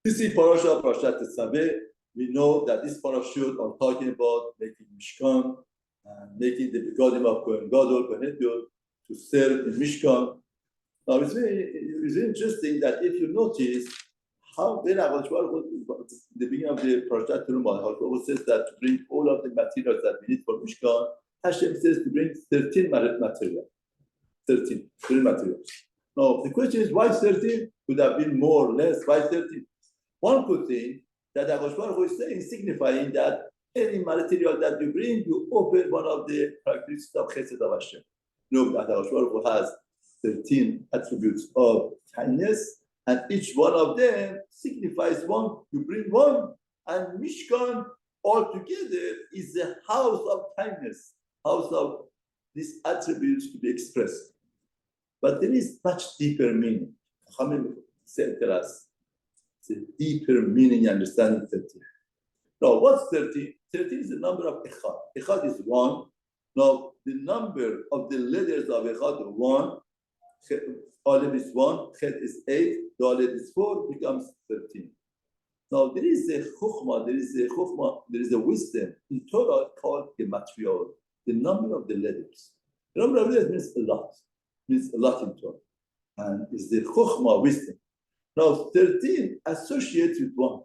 This is Parashat Tetzaveh. We know that this parashut are talking about making Mishkan and making the begadim of Kohen Gadol, Kohen to serve in Mishkan. Now it's very interesting that if you notice how when the beginning of the Parashat Terumah, says that to bring all of the materials that we need for Mishkan, Hashem says to bring 13 materials. 13 materials. Now the question is why 13? Could have been more or less. Why 13? One could think that Akash Baruch Hu is saying, signifying that any material that you bring, you open one of the characteristics of Chesed of Hashem. You know that Akash Baruch Hu has 13 attributes of kindness, and each one of them signifies one. You bring one, and Mishkan altogether is the house of kindness, house of these attributes to be expressed. But there is much deeper meaning. Hamid said to us, it's a deeper meaning understanding 13. Now, what's 13? 13 is the number of Echad. Echad is 1. Now, the number of the letters of Echad is 1. Aleph is 1. Chet is 8. Dalet is 4. Becomes 13. Now, there is a Chokhmah, there is a wisdom in Torah called Gematriot, the number of the letters. The number of letters means a lot. Means a lot in Torah. And it's the Chokhmah, wisdom. Now, 13 associates with 1.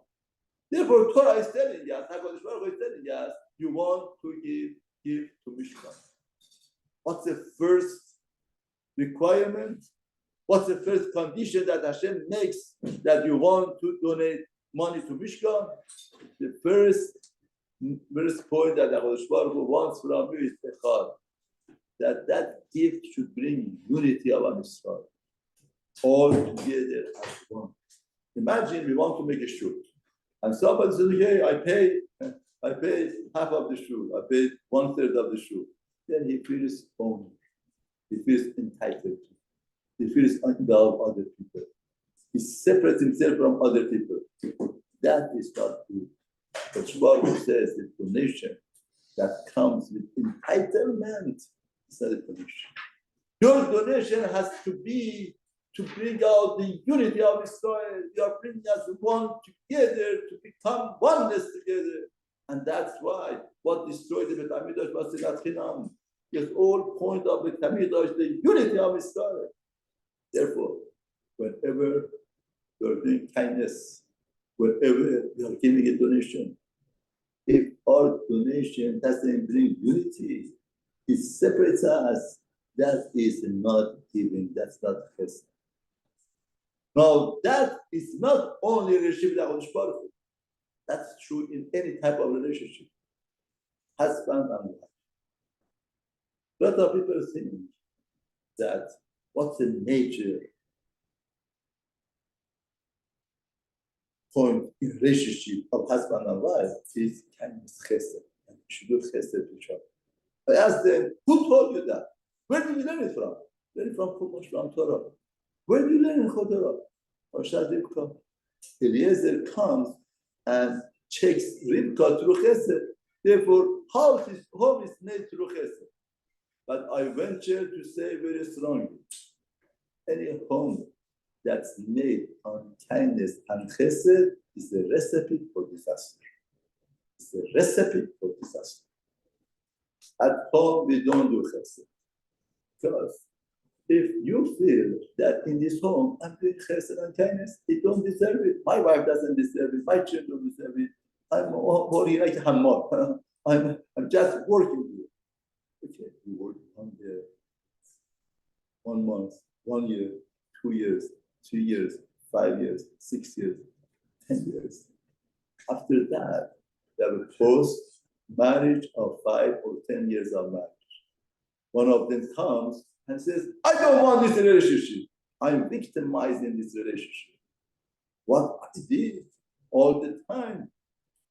Therefore, Torah is telling us, HaKadosh Baruch Hu is telling us, you want to give to Mishkan. What's the first requirement? What's the first condition that Hashem makes that you want to donate money to Mishkan? The first point that HaKadosh Baruch Hu wants from you is Echad. That gift should bring unity of Israel. All together as one. Imagine we want to make a shoot, and somebody says, "Okay, I paid half of the shoot. I paid 1/3 of the shoot." Then he feels owned. He feels entitled. He feels above other people. He separates himself from other people. That is not good. But Shmuel says the donation that comes with entitlement is not a donation. Your donation has to be to bring out the unity of Israel. You are bringing us one together to become oneness together. And that's why what destroyed the Bet HaMikdash was the Chinam. The whole point of the Bet HaMikdash, the unity of Israel. Therefore, whenever you are doing kindness, wherever you are giving a donation, if our donation doesn't bring unity, it separates us, that is not giving, that's not chesed. Now, that is not only a relationship with HaKadosh Baruch Hu. That's true in any type of relationship. Husband and wife. A lot of people think that what's the major point in relationship of husband and wife is kindness, chesed. And you should do chesed to each other. I asked them, who told you that? Where did you learn it from? Learn it from Torah. Where do you learn in Torah? Eliezer comes and checks Rivka through chesed. Therefore, home is made through chesed. But I venture to say very strongly, any home that's made on kindness and chesed is a recipe for disaster. It's a recipe for disaster. At home, we don't do chesed. Because if you feel that in this home, I'm doing chesed and kindness, they don't deserve it. My wife doesn't deserve it. My children don't deserve it. I'm working like a hammer. I'm just working here. Okay, you work 1 year, 1 month, 1 year, 2 years, 3 years, 5 years, 6 years, 10 years. After that, there will post-marriage of 5 or 10 years of marriage. One of them comes and says, I don't want this relationship. I'm victimized in this relationship. What I did all the time,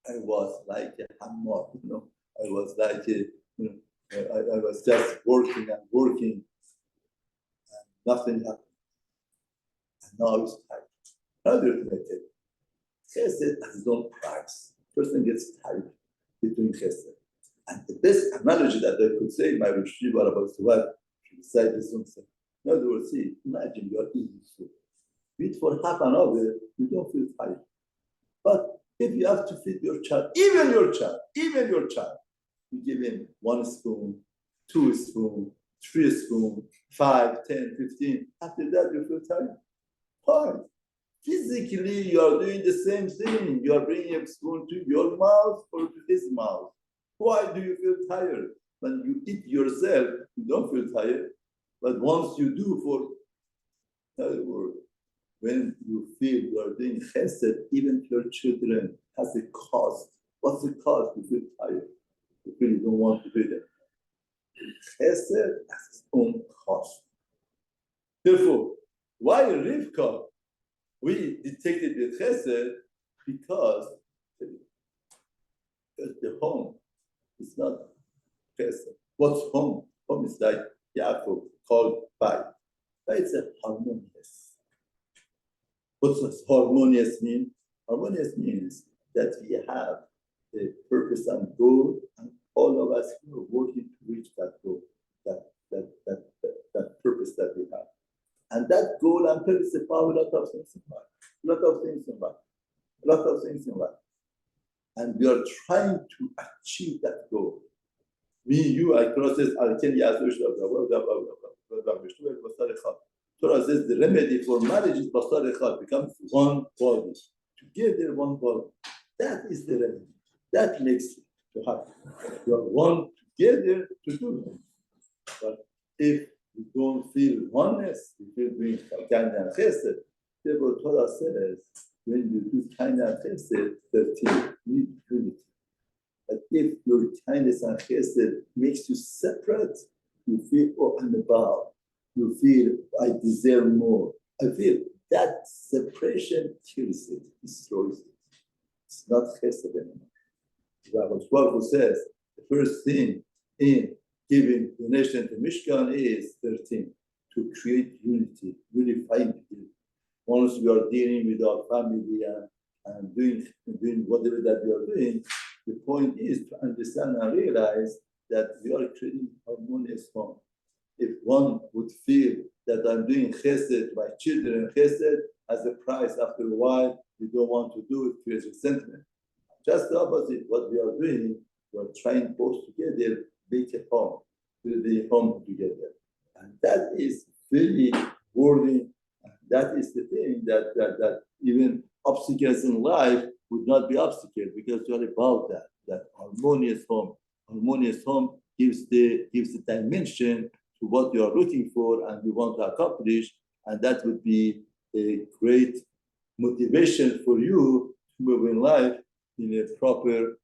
I was like a hammer, I was like I was just working and working, and nothing happened. And now it's time. Another thing I tell you, chesed has its own price. Person gets tired between chesed. And the best analogy that I could say, my Rosh Yeshiva about what beside this one said. In other words, see, imagine you are eating food. Eat for half an hour, you don't feel tired. But if you have to feed your child, even your child, you give him 1 spoon, 2 spoons, 3 spoons, 5, 10, 15. After that, you feel tired. Why? Physically, you are doing the same thing. You are bringing a spoon to your mouth or to his mouth. Why do you feel tired? When you eat yourself, you don't feel tired. But once you do when you feel you are doing chesed, even to your children, has a cost. What's the cost? You feel tired. You feel you don't want to do that. Chesed has its own cost. Therefore, why Rivka? We detected with chesed because the home is not chesed. What's home? Home is like Yaakov called Bayit. Bayit is harmonious. What does harmonious mean? Harmonious means that we have a purpose and goal, and all of us are working to reach that goal, that purpose that we have. And that goal and purpose is about a lot of things in life. And we are trying to achieve that goal. Me, you, I process, Torah says the remedy for marriage is basar echad, becomes one body. Together, one body. That is the remedy. That makes it to happen. You are one together to do it. But if you don't feel oneness, you feel doing kind and chesed, therefore Torah says, when you do kind and chesed, 13, you need unity. But if your kindness and chesed makes you separate, you feel, oh, I'm above. You feel, I deserve more. I feel that separation kills it, destroys it. It's not chesed anymore. Rabbi Shmuel says, the first thing in giving donation to Mishkan is 13, to create unity, unifying people. Once we are dealing with our family and doing whatever that we are doing, the point is to understand and realize that we are creating harmonious home. If one would feel that I'm doing chesed, my children chesed, as a price, after a while, you don't want to do it, creates resentment. Just the opposite, what we are doing, we are trying both together, make a home, build the home together. And that is very rewarding. That is the thing that even obstacles in life would not be obstacles, because you are about that harmonious home. Harmonious home gives the dimension to what you are looking for and you want to accomplish, and that would be a great motivation for you to move in life in a proper